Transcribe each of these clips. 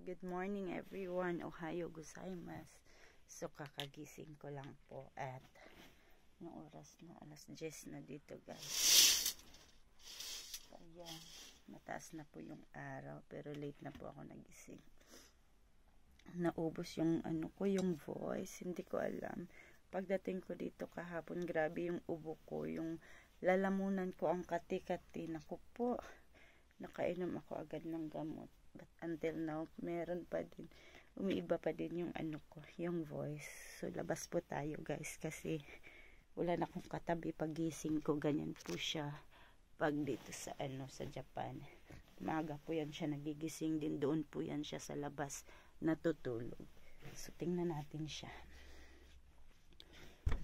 Good morning everyone. Ohayo gozaimasu. So kakagising ko lang po at yung oras na alas 10 na dito guys. Kaya mataas na po yung araw pero late na po ako nagising. Naubos yung yung voice. Hindi ko alam. Pagdating ko dito kahapon, grabe yung ubo ko, yung lalamunan ko ang kati-kati. Naku po, nakainom ako agad ng gamot. But until now, meron pa din, umiiba pa din yung yung voice. So labas po tayo guys kasi wala na akong katabi pagising ko. Ganyan po siya pag dito sa sa Japan. Maaga po yan siya nagigising din, doon po yan siya sa labas natutulog. So tingnan natin siya.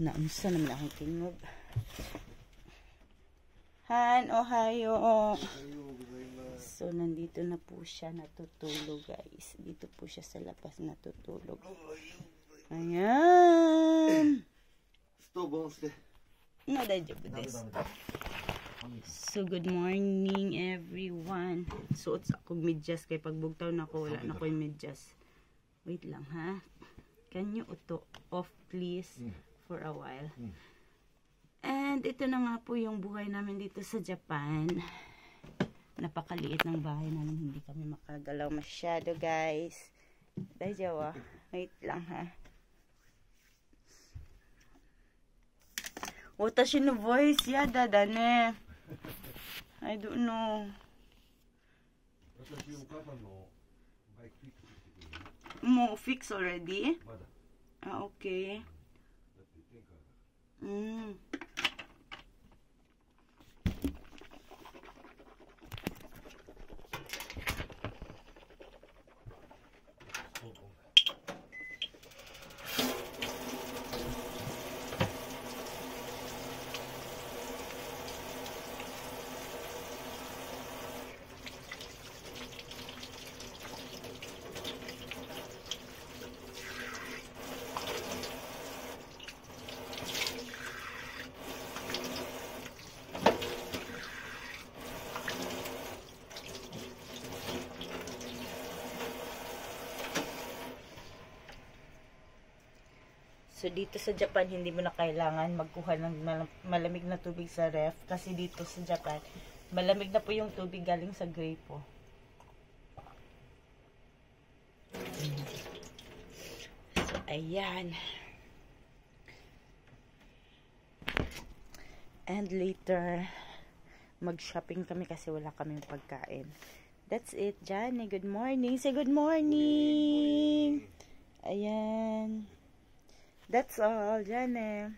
Naunsa naman akong tingog. Han, ohayo. So nandito na po siya natutulog guys. Dito po siya sa labas natutulog. Ayan. No, daijoubu desu. So good morning everyone. Suot ako medyas kay pagbugtaw na ko wala na ko yung medyas. Wait lang ha. Can you auto off please for a while? And ito na nga po yung buhay namin dito sa Japan. Napakaliit ng bahay namin. Hindi kami makagalaw masyado guys. Daijoubu. Wait lang ha. Watashi no voice yada da ne. I don't know. Mo fix already? Ah, okay. So dito sa Japan, hindi mo na kailangan magkuha ng malamig na tubig sa ref. Kasi dito sa Japan, malamig na po yung tubig galing sa gripo. So ayan. And later, mag-shopping kami kasi wala kaming pagkain. That's it, Johnny. Good morning. Say good morning. Ayan. That's all, Jane.